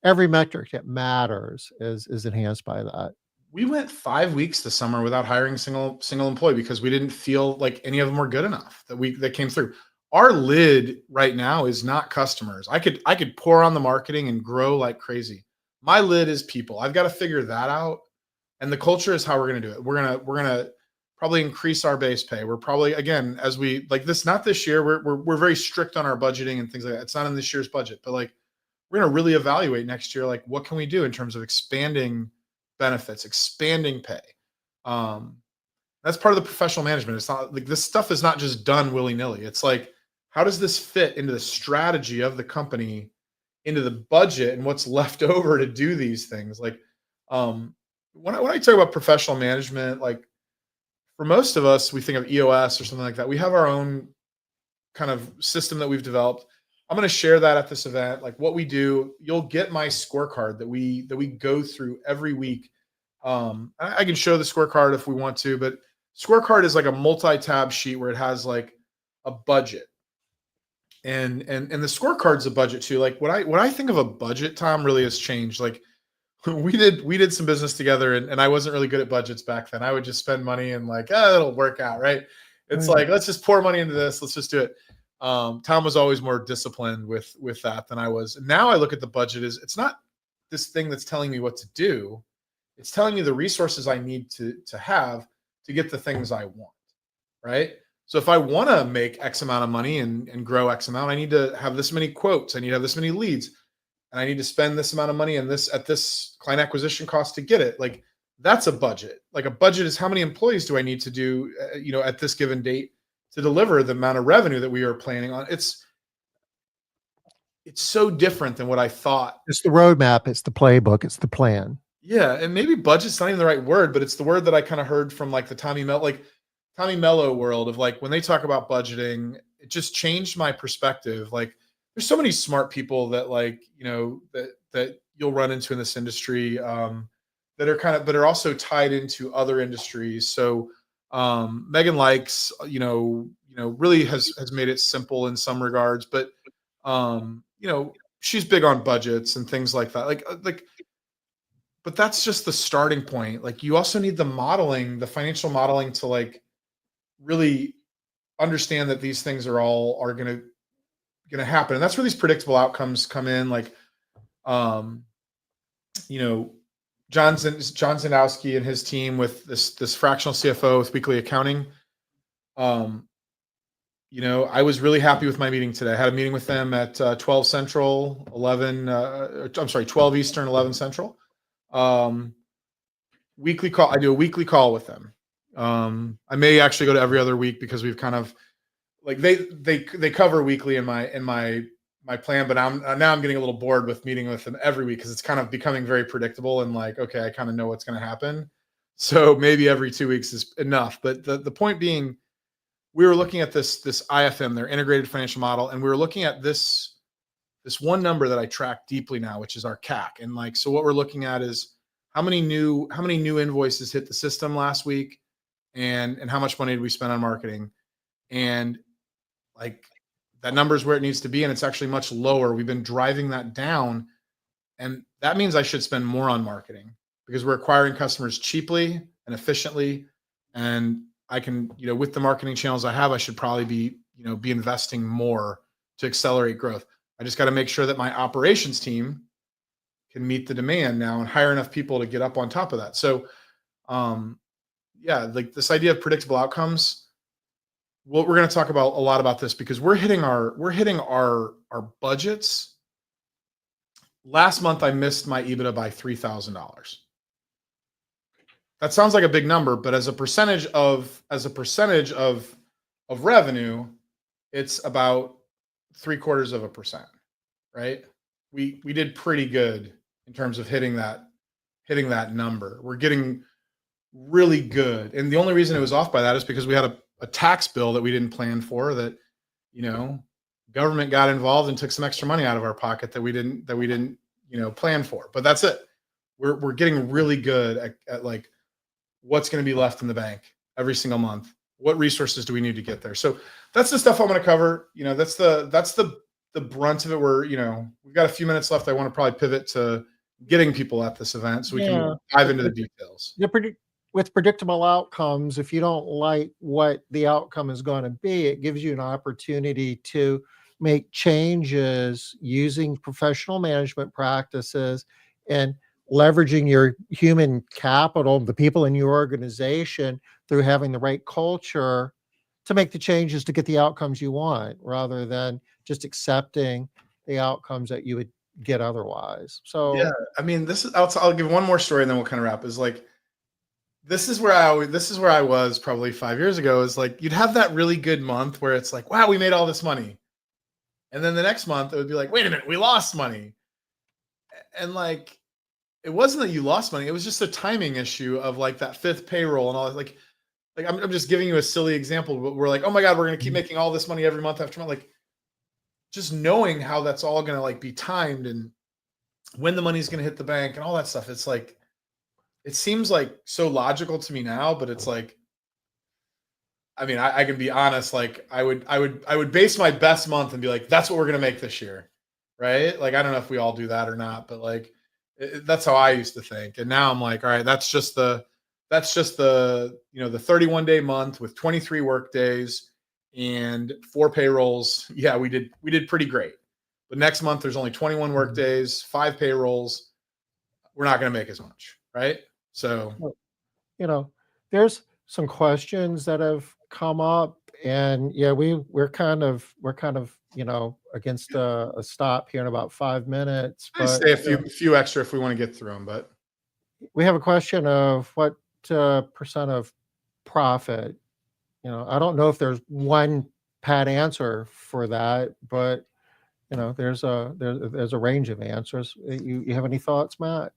every metric that matters is enhanced by that. We went 5 weeks this summer without hiring a single employee because we didn't feel like any of them were good enough that came through. Our lid right now is not customers. I could pour on the marketing and grow like crazy. My lid is people. I've got to figure that out. And the culture is how we're going to do it. We're going to probably increase our base pay. We're probably, again, as we like this, not this year, we're very strict on our budgeting and things like that. It's not in this year's budget, but like, we're going to really evaluate next year. Like, what can we do in terms of expanding benefits, expanding pay? That's part of the professional management. It's not like this stuff is not just done willy-nilly. It's like, how does this fit into the strategy of the company, into the budget, and what's left over to do these things? Like, when I talk about professional management, like for most of us, we think of EOS or something like that. We have our own kind of system that we've developed. I'm going to share that at this event. Like what we do, you'll get my scorecard that we go through every week. I can show the scorecard if we want to, but scorecard is like a multi-tab sheet where it has like a budget. And the scorecard's a budget too. Like when I think of a budget, Tom, really has changed. Like we did some business together, and I wasn't really good at budgets back then. I would just spend money and like, it'll work out, right? It's like, let's just pour money into this. Let's just do it. Tom was always more disciplined with that than I was. And now I look at the budget as it's not this thing that's telling me what to do. It's telling me the resources I need to have to get the things I want, right? So if I want to make X amount of money and grow X amount, I need to have this many quotes. I need to have this many leads, and I need to spend this amount of money and this at this client acquisition cost to get it. Like that's a budget. Like a budget is how many employees do I need to do, at this given date to deliver the amount of revenue that we are planning on. It's so different than what I thought. It's the roadmap. It's the playbook. It's the plan. Yeah, and maybe budget's not even the right word, but it's the word that I kind of heard from like the Tommy Mello world of like when they talk about budgeting, it just changed my perspective. Like there's so many smart people that like, that you'll run into in this industry that are kind of but are also tied into other industries. So Megan likes, really has made it simple in some regards, but she's big on budgets and things like that. But that's just the starting point. Like you also need the modeling, the financial modeling to like really understand that these things are gonna happen. And that's where these predictable outcomes come in. Like you know, John Zandowski and his team with this fractional CFO with weekly accounting. Um, I was really happy with my meeting today. I had a meeting with them at 12 Central, 12 Eastern, 11 Central. Weekly call. I do a weekly call with them. I may actually go to every other week because we've kind of like they cover weekly in my plan, but I'm getting a little bored with meeting with them every week because it's kind of becoming very predictable and like, okay, I kind of know what's going to happen. So maybe every 2 weeks is enough. But the point being, we were looking at this IFM, their integrated financial model, and we were looking at this one number that I track deeply now, which is our CAC. And like, so what we're looking at is how many new invoices hit the system last week, and how much money did we spend on marketing, and like that number is where it needs to be, and it's actually much lower. We've been driving that down, and that means I should spend more on marketing because we're acquiring customers cheaply and efficiently, and I can, with the marketing channels I have, I should probably be investing more to accelerate growth. I just got to make sure that my operations team can meet the demand now and hire enough people to get up on top of that. So, yeah, like this idea of predictable outcomes. Well, we're going to talk about a lot about this because we're hitting our budgets. Last month, I missed my EBITDA by $3,000. That sounds like a big number, but as a percentage of revenue, it's about 0.75%, right? We did pretty good in terms of hitting that number. We're getting really good, and the only reason it was off by that is because we had a tax bill that we didn't plan for. That government got involved and took some extra money out of our pocket that we didn't plan for. But that's it. We're getting really good at like what's going to be left in the bank every single month. What resources do we need to get there? So that's the stuff I'm going to cover. That's the brunt of it. We've got a few minutes left. I want to probably pivot to getting people at this event so we can dive into the details. With predictable outcomes, if you don't like what the outcome is going to be, it gives you an opportunity to make changes using professional management practices and leveraging your human capital, the people in your organization, through having the right culture to make the changes to get the outcomes you want, rather than just accepting the outcomes that you would get otherwise. So yeah, I mean, I'll give one more story and then we'll kind of wrap. Is like, this is where I was probably 5 years ago. Is like, you'd have that really good month where it's like, wow, we made all this money. And then the next month it would be like, wait a minute, we lost money. And like, it wasn't that you lost money. It was just a timing issue of like that fifth payroll and all that. Like I'm just giving you a silly example, but we're like, oh my God, we're going to keep making all this money every month after month. Like, just knowing how that's all going to like be timed and when the money's going to hit the bank and all that stuff. It's like, it seems like so logical to me now, but it's like, I mean, I can be honest. Like I would base my best month and be like, that's what we're going to make this year. Right. Like, I don't know if we all do that or not, but like, that's how I used to think. And now I'm like, all right, that's just the the 31-day month with 23 work days and 4 payrolls. Yeah, we did pretty great. But next month there's only 21 work days, 5 payrolls. We're not going to make as much, right? So, there's some questions that have come up, and yeah, we're kind of against a stop here in about 5 minutes, I but say a few extra if we want to get through them. But we have a question of what percent of profit. I don't know if there's one pat answer for that, but there's a range of answers. You have any thoughts, Matt?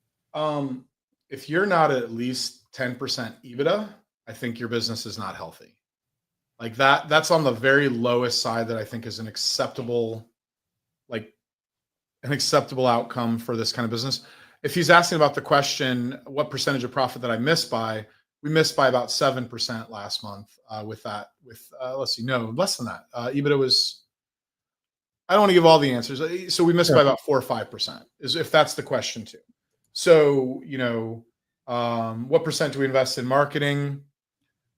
if you're not at least 10% EBITDA, I think your business is not healthy. Like that's on the very lowest side that I think is an acceptable outcome for this kind of business. If he's asking about the question, what percentage of profit that I missed by, we missed by about 7% last month with that. Let's see, no, less than that. EBITDA was, I don't want to give all the answers. So we missed by about 4 or 5%, is if that's the question too. So, what percent do we invest in marketing?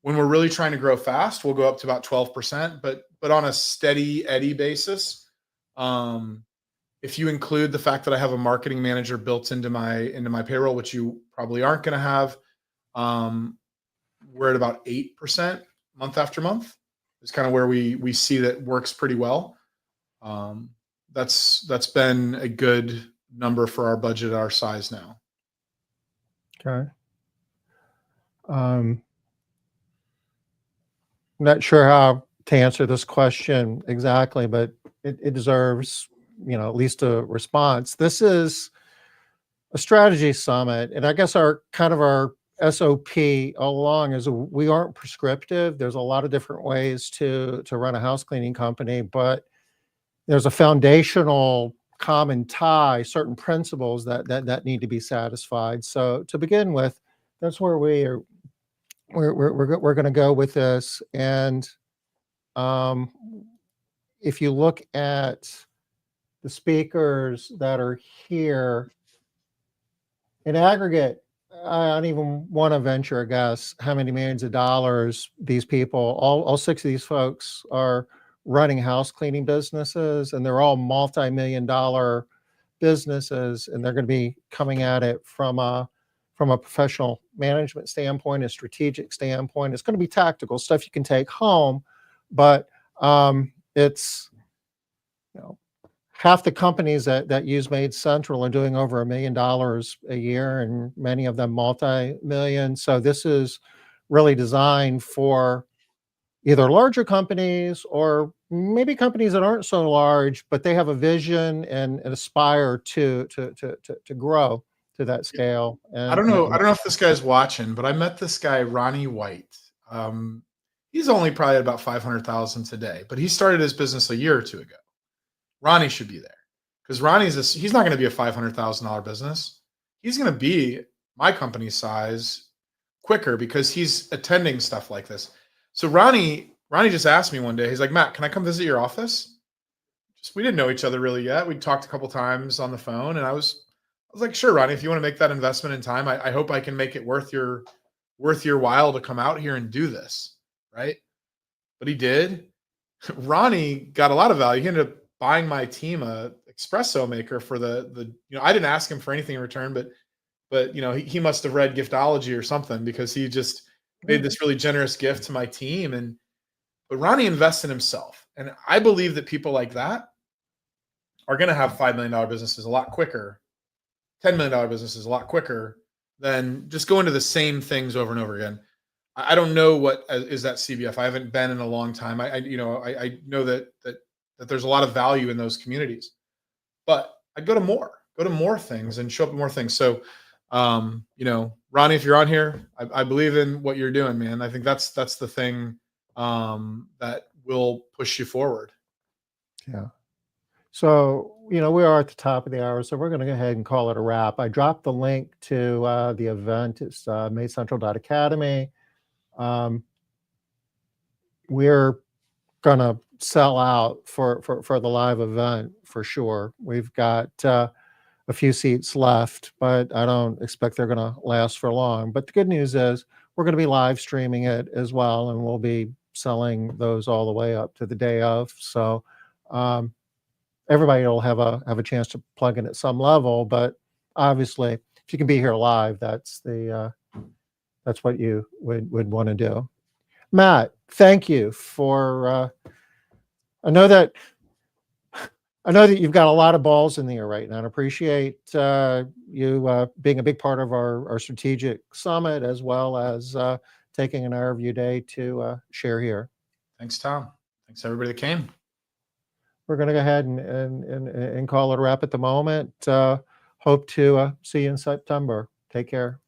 When we're really trying to grow fast, we'll go up to about 12%, but on a steady Eddie basis, if you include the fact that I have a marketing manager built into my payroll, which you probably aren't going to have, we're at about 8% month after month. It's kind of where we see that works pretty well. That's been a good number for our budget at our size now. Okay. I'm not sure how to answer this question exactly, but it deserves, at least a response. This is a strategy summit, and I guess our SOP all along is we aren't prescriptive. There's a lot of different ways to run a house cleaning company, but there's a foundational common tie, certain principles that need to be satisfied. So to begin with, that's where we're going to go with this. And if you look at the speakers that are here, in aggregate, I don't even want to venture a guess how many millions of dollars these people, all 6 of these folks, are running house cleaning businesses, and they're all multi-million-dollar businesses, and they're going to be coming at it from a professional management standpoint, a strategic standpoint. It's going to be tactical stuff you can take home, but it's half the companies that use Maids Central are doing over $1 million a year, and many of them multi-million. So this is really designed for either larger companies or maybe companies that aren't so large, but they have a vision and aspire to grow to that scale. And I don't know if this guy's watching, but I met this guy, Ronnie White. He's only probably at about 500,000 today, but he started his business a year or two ago. Ronnie should be there because he's not going to be a $500,000 business. He's going to be my company size quicker because he's attending stuff like this. So Ronnie just asked me one day, he's like, Matt, can I come visit your office? We didn't know each other really yet. We talked a couple times on the phone, and I was like, sure, Ronnie, if you want to make that investment in time, I hope I can make it worth your while to come out here and do this. Right. But he did. Ronnie got a lot of value. He ended up buying my team a espresso maker for the I didn't ask him for anything in return, but he must have read Giftology or something because he just made this really generous gift to my team. But Ronnie invests in himself. And I believe that people like that are going to have $5 million businesses a lot quicker, $10 million businesses a lot quicker than just going to the same things over and over again. I don't know what is that CBF. I haven't been in a long time. I know that there's a lot of value in those communities, but I'd go to more things and show up at more things. So, Ronnie, if you're on here, I believe in what you're doing, man. I think that's the thing that will push you forward. Yeah. So, we are at the top of the hour, so we're going to go ahead and call it a wrap. I dropped the link to the event. It's maidcentral.academy. We're going to sell out for the live event for sure. We've got a few seats left, but I don't expect they're going to last for long. But the good news is we're going to be live streaming it as well, and we'll be selling those all the way up to the day of. So everybody will have a chance to plug in at some level. But obviously, if you can be here live, that's what you would want to do. Matt, thank you for. I know that you've got a lot of balls in the air right now, and appreciate you being a big part of our strategic summit, as well as taking an hour of your day to share here. Thanks, Tom. Thanks everybody that came. We're going to go ahead and call it a wrap at the moment. Hope to see you in September. Take care.